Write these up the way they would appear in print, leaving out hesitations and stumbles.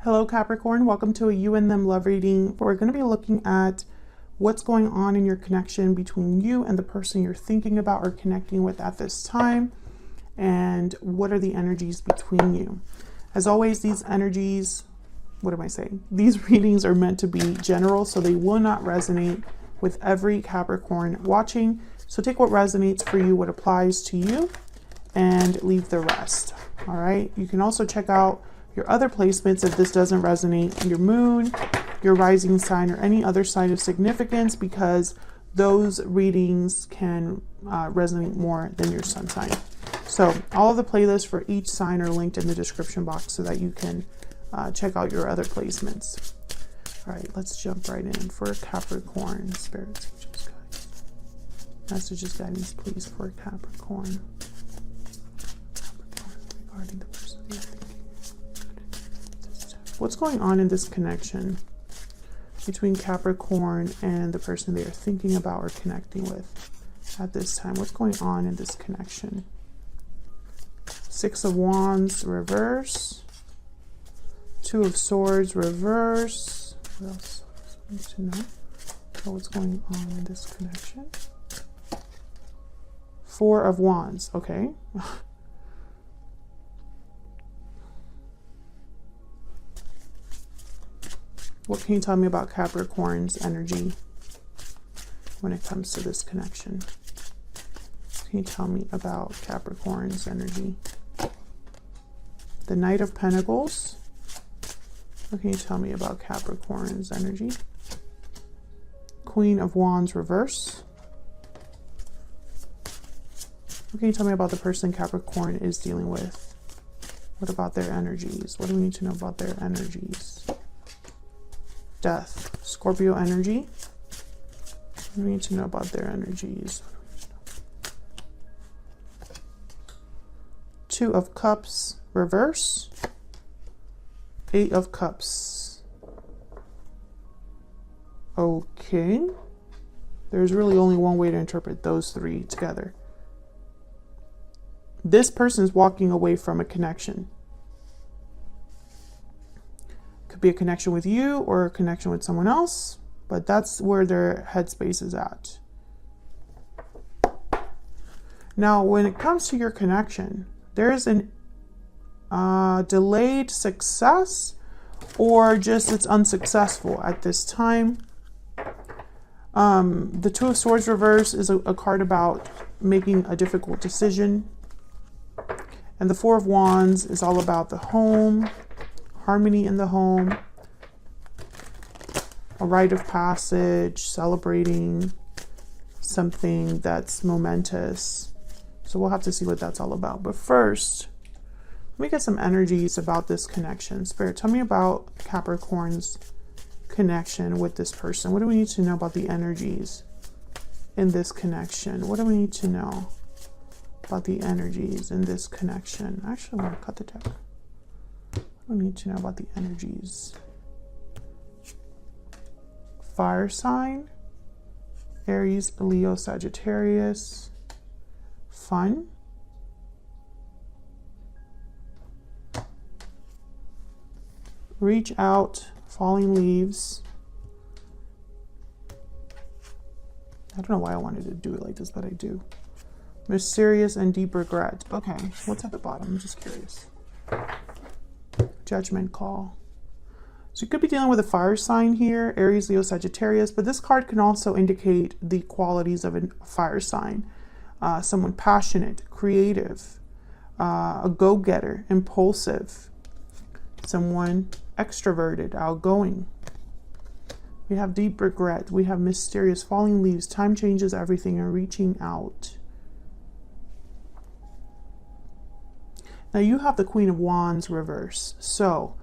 Hello Capricorn, welcome to a you and them love reading. We're going to be looking at what's going on in your connection between you and the person you're thinking about or connecting with at this time, and what are the energies between you. As always, these energies, what am I saying? These readings are meant to be general, so they will not resonate with every Capricorn watching. So take what resonates for you, what applies to you, and leave the rest. All right. You can also check out your other placements if this doesn't resonate, your moon, your rising sign, or any other sign of significance, because those readings can resonate more than your sun sign. So all of the playlists for each sign are linked in the description box so that you can check out your other placements. All right, let's jump right in for Capricorn. Spirits, messages, guidance, please, for Capricorn. Regarding the person you're thinking. What's going on in this connection between Capricorn and the person they are thinking about or connecting with at this time? What's going on in this connection? Six of Wands, reverse. Two of Swords, reverse. What else I need to know about what's going on in this connection? Four of Wands, okay. What can you tell me about Capricorn's energy when it comes to this connection? What can you tell me about Capricorn's energy? The Knight of Pentacles. What can you tell me about Capricorn's energy? Queen of Wands, reverse. What can you tell me about the person Capricorn is dealing with? What about their energies? What do we need to know about their energies? Death, Scorpio energy. We need to know about their energies. Two of Cups, reverse. Eight of Cups. Okay. There's really only one way to interpret those three together. This person is walking away from a connection. Be a connection with you or a connection with someone else, but that's where their headspace is at. Now, when it comes to your connection, there is an delayed success, or just it's unsuccessful at this time. The Two of Swords reverse is a card about making a difficult decision, and the Four of Wands is all about the home, harmony in the home, a rite of passage, celebrating something that's momentous. So we'll have to see what that's all about. But first, let me get some energies about this connection. Spirit, tell me about Capricorn's connection with this person. What do we need to know about the energies in this connection? What do we need to know about the energies in this connection? Actually, I want to cut the deck. We need to know about the energies. Fire sign, Aries, Leo, Sagittarius. Fun. Reach out, falling leaves. I don't know why I wanted to do it like this, but I do. Mysterious and deep regret. Okay, what's at the bottom? I'm just curious. Judgment call. So you could be dealing with a fire sign here, Aries, Leo, Sagittarius, but this card can also indicate the qualities of a fire sign. Someone passionate, creative, a go-getter, impulsive, someone extroverted, outgoing. We have deep regret. We have mysterious, falling leaves, time changes everything, and reaching out. Now you have the Queen of Wands reverse. So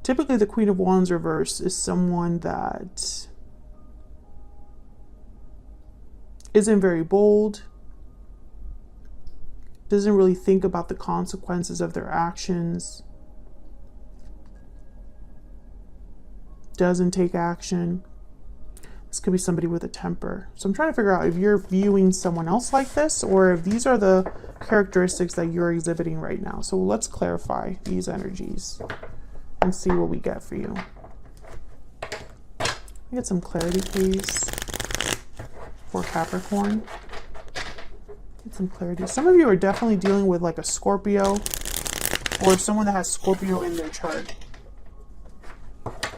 typically the Queen of Wands reverse is someone that isn't very bold, doesn't really think about the consequences of their actions, doesn't take action. This could be somebody with a temper. So I'm trying to figure out if you're viewing someone else like this, or if these are the characteristics that you're exhibiting right now. So let's clarify these energies and see what we get for you. Get some clarity, please, for Capricorn. Get some clarity. Some of you are definitely dealing with like a Scorpio or someone that has Scorpio in their chart.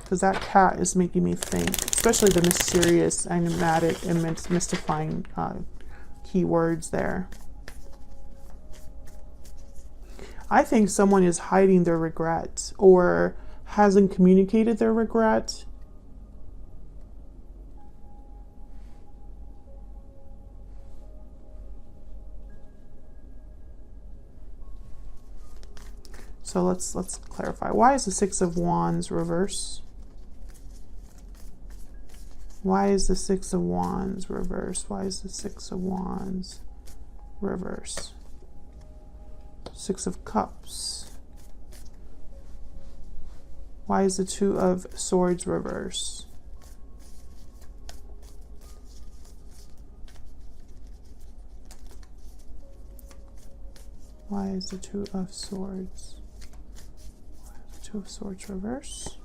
Because that cat is making me think, especially the mysterious, enigmatic, and mystifying keywords there. I think someone is hiding their regret or hasn't communicated their regret. So let's clarify. Why is the Six of Wands reverse? Why is the Six of Wands reverse? Why is the Six of Wands reverse? Six of Cups. Why is the Two of Swords reverse? Why is the Two of Swords? Why is the Two of Swords reverse?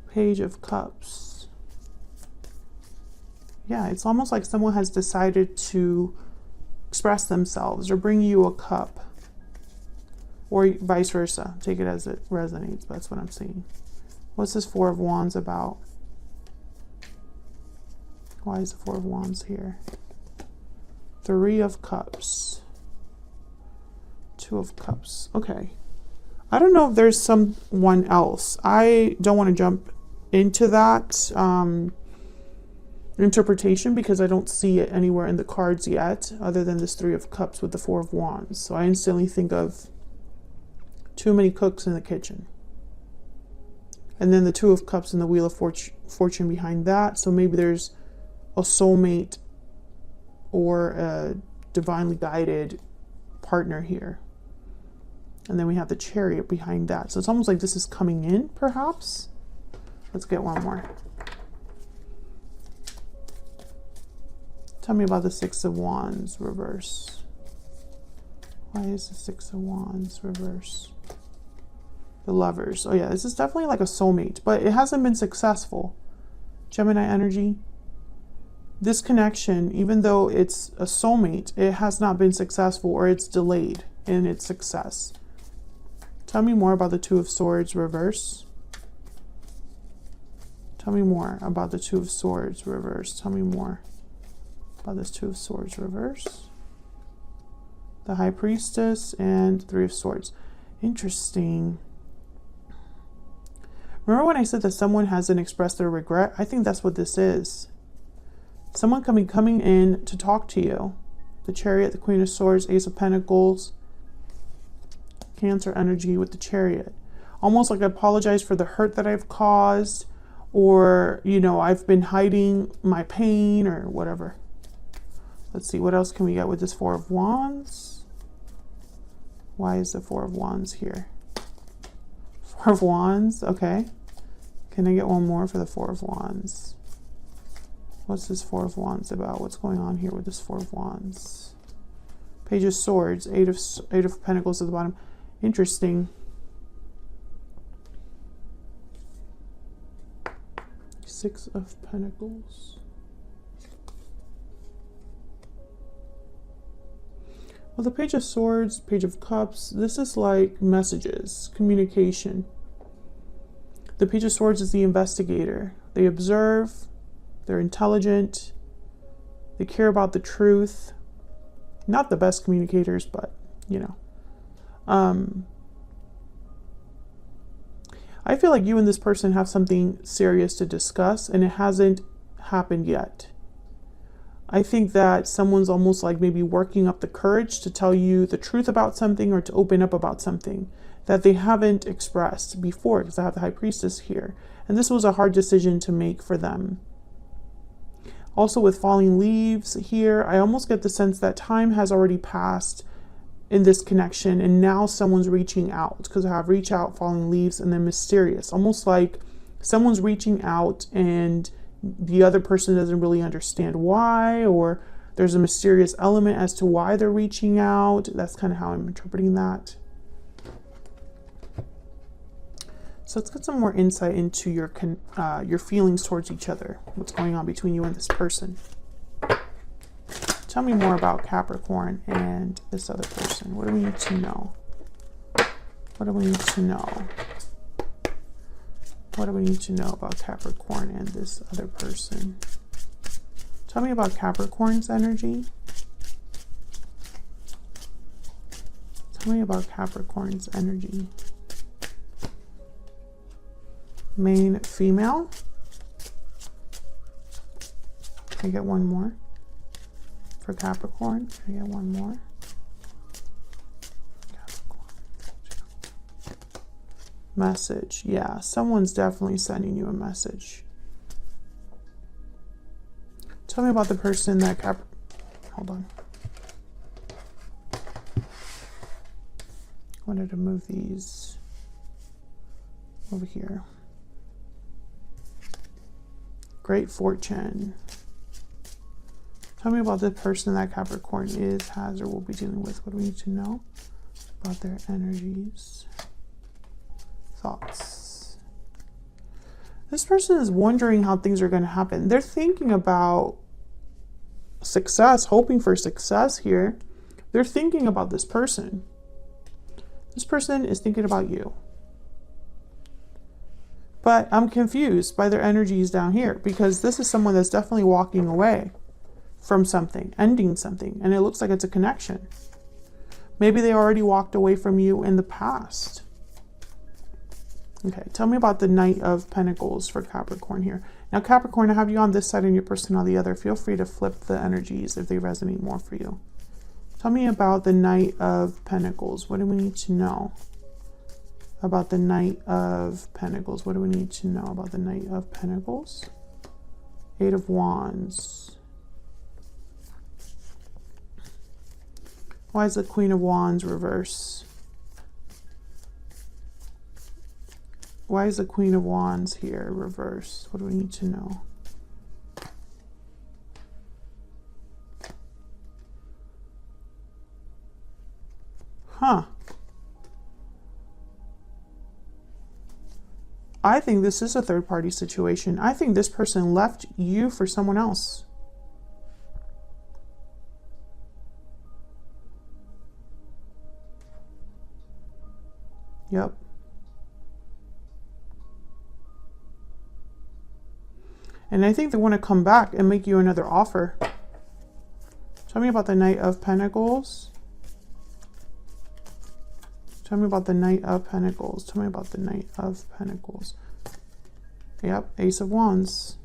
Page of Cups. Yeah, it's almost like someone has decided to express themselves or bring you a cup. Or vice versa. Take it as it resonates. That's what I'm seeing. What's this Four of Wands about? Why is the Four of Wands here? Three of Cups. Two of Cups. Okay. I don't know if there's someone else. I don't want to jump into that interpretation because I don't see it anywhere in the cards yet other than this Three of Cups with the Four of Wands. So I instantly think of too many cooks in the kitchen. And then the Two of Cups and the Wheel of Fortune behind that. So maybe there's a soulmate or a divinely guided partner here. And then we have the Chariot behind that. So it's almost like this is coming in, perhaps. Let's get one more. Tell me about the Six of Wands reverse. Why is the Six of Wands reverse? The Lovers. Oh yeah, this is definitely like a soulmate, but it hasn't been successful. Gemini energy. This connection, even though it's a soulmate, it has not been successful or it's delayed in its success. Tell me more about the Two of Swords reverse. Tell me more about the Two of Swords reverse. Tell me more about this Two of Swords reverse. The High Priestess and Three of Swords. Interesting. Remember when I said that someone hasn't expressed their regret? I think that's what this is. Someone coming in to talk to you. The Chariot, the Queen of Swords, Ace of Pentacles, Cancer energy with the Chariot. Almost like I apologize for the hurt that I've caused, or, you know, I've been hiding my pain or whatever. Let's see, what else can we get with this Four of Wands? Why is the Four of Wands here? Four of Wands, okay. Can I get one more for the Four of Wands? What's this Four of Wands about? What's going on here with this Four of Wands? Page of Swords, Eight of Pentacles at the bottom. Interesting. Six of Pentacles. Well, the Page of Swords, Page of Cups, this is like messages, communication. The Page of Swords is the investigator. They observe, they're intelligent, they care about the truth. Not the best communicators, but, you know. I feel like you and this person have something serious to discuss, and it hasn't happened yet. I think that someone's almost like maybe working up the courage to tell you the truth about something or to open up about something that they haven't expressed before, because I have the High Priestess here. And this was a hard decision to make for them. Also with falling leaves here, I almost get the sense that time has already passed in this connection and now someone's reaching out, because I have reach out, falling leaves, and then mysterious. Almost like someone's reaching out and the other person doesn't really understand why, or there's a mysterious element as to why they're reaching out. That's kind of how I'm interpreting that. So let's get some more insight into your feelings towards each other. What's going on between you and this person? Tell me more about Capricorn and this other person. What do we need to know? What do we need to know? What do we need to know about Capricorn and this other person? Tell me about Capricorn's energy. Tell me about Capricorn's energy. Main female. Can I get one more? For Capricorn, can I get one more? Capricorn. Message. Yeah, someone's definitely sending you a message. Tell me about the person that hold on. I wanted to move these over here. Great fortune. Tell me about the person that Capricorn is, has, or will be dealing with. What do we need to know about their energies? Thoughts. This person is wondering how things are going to happen. They're thinking about success, hoping for success here. They're thinking about this person. This person is thinking about you. But I'm confused by their energies down here, because this is someone that's definitely walking away from something, ending something, and it looks like it's a connection. Maybe they already walked away from you in the past. Okay, tell me about the Knight of Pentacles for Capricorn here. Now, Capricorn, I have you on this side and your person on the other. Feel free to flip the energies if they resonate more for you. Tell me about the Knight of Pentacles. What do we need to know about the Knight of Pentacles? What do we need to know about the Knight of Pentacles? Eight of Wands. Why is the Queen of Wands reverse? Why is the Queen of Wands here reverse? What do we need to know? Huh. I think this is a third-party situation. I think this person left you for someone else. Yep. And I think they want to come back and make you another offer. Tell me about the Knight of Pentacles. Tell me about the Knight of Pentacles. Tell me about the Knight of Pentacles. Yep, Ace of Wands.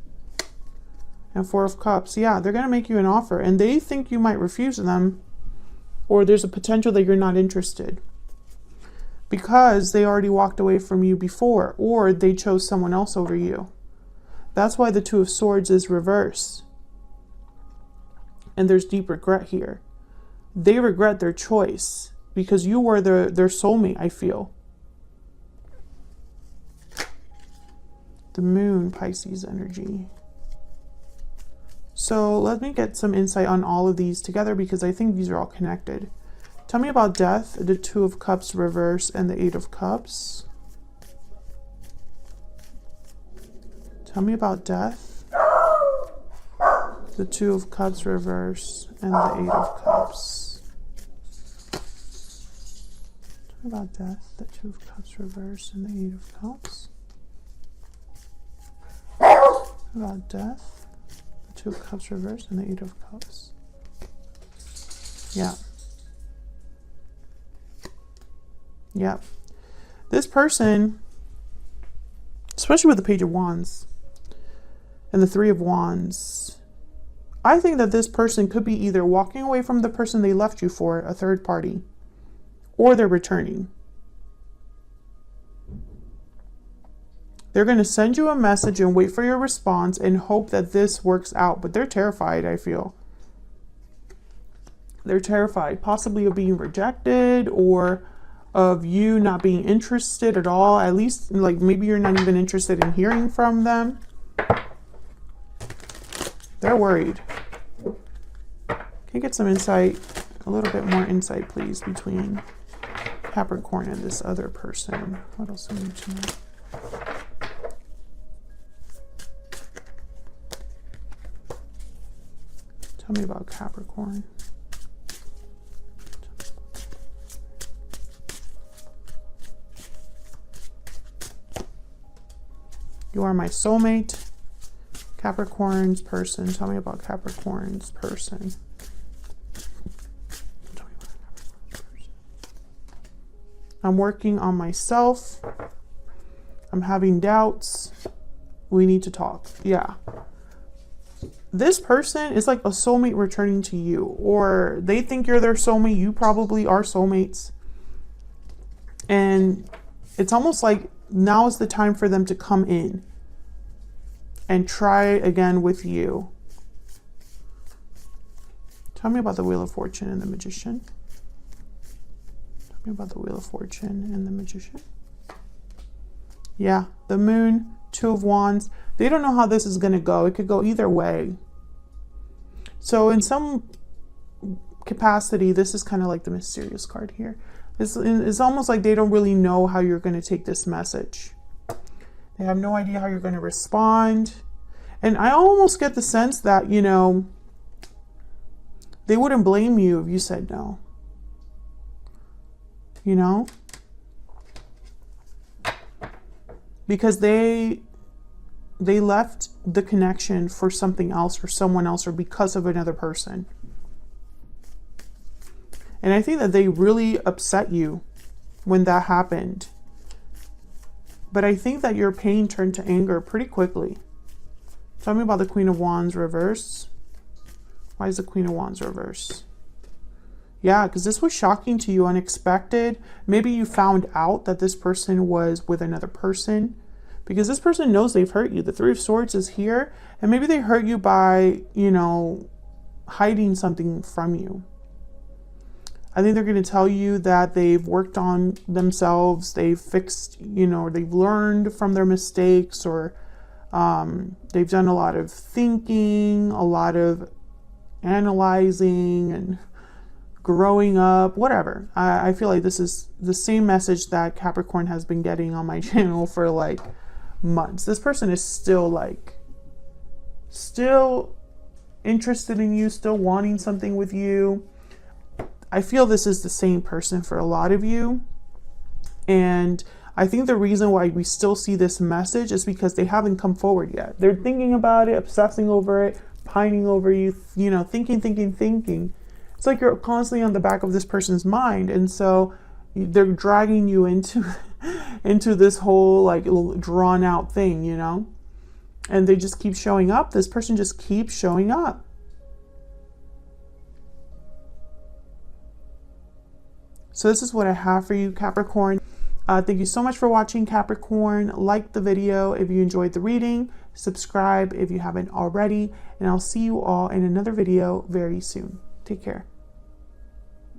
And Four of Cups. Yeah, they're going to make you an offer. And they think you might refuse them. Or there's a potential that you're not interested. Because they already walked away from you before. Or they chose someone else over you. That's why the Two of Swords is reverse. And there's deep regret here. They regret their choice. Because you were their soulmate, I feel. The Moon, Pisces energy. So let me get some insight on all of these together, because I think these are all connected. Tell me about Death, the Two of Cups reverse, and the Eight of Cups. Tell me about Death, the Two of Cups reverse, and the Eight of Cups. About Death, the Two of Cups reverse, and the Eight of Cups. About Death, the Two of Cups reverse, and the Eight of Cups. Yeah. Yeah. This person, especially with the Page of Wands and the Three of Wands, I think that this person could be either walking away from the person they left you for, a third party, or they're returning. They're going to send you a message and wait for your response and hope that this works out. But they're terrified, I feel. They're terrified, possibly of being rejected or of you not being interested at all. At least, like, maybe you're not even interested in hearing from them. They're worried. Can you get some insight, a little bit more insight, please, between Capricorn and this other person? What else do we need to know? Tell me about Capricorn. You are my soulmate. Capricorn's person. Tell me about Capricorn's person. I'm working on myself. I'm having doubts. We need to talk. Yeah. This person is like a soulmate returning to you, or they think you're their soulmate. You probably are soulmates. And it's almost like now is the time for them to come in and try again with you. Tell me about the Wheel of Fortune and the Magician. Tell me about the Wheel of Fortune and the Magician. Yeah, the Moon, Two of Wands. They don't know how this is going to go. It could go either way. So in some capacity, this is kind of like the mysterious card here. It's almost like they don't really know how you're going to take this message. They have no idea how you're going to respond. And I almost get the sense that, you know, they wouldn't blame you if you said no. You know? Because they left the connection for something else, or someone else, or because of another person. And I think that they really upset you when that happened. But I think that your pain turned to anger pretty quickly. Tell me about the Queen of Wands reverse. Why is the Queen of Wands reverse? Yeah, because this was shocking to you, unexpected. Maybe you found out that this person was with another person, because this person knows they've hurt you. The Three of Swords is here, and maybe they hurt you by, you know, hiding something from you. I think they're going to tell you that they've worked on themselves, they've fixed, you know, they've learned from their mistakes, or they've done a lot of thinking, a lot of analyzing and growing up, whatever. I feel like this is the same message that Capricorn has been getting on my channel for like months. This person is still interested in you, still wanting something with you. I feel this is the same person for a lot of you. And I think the reason why we still see this message is because they haven't come forward yet. They're thinking about it, obsessing over it, pining over you, you know, thinking. It's like you're constantly on the back of this person's mind. And so they're dragging you into this whole like drawn out thing, you know, and they just keep showing up. This person just keeps showing up. So this is what I have for you, Capricorn. Thank you so much for watching, Capricorn. Like the video if you enjoyed the reading. Subscribe if you haven't already. And I'll see you all in another video very soon. Take care.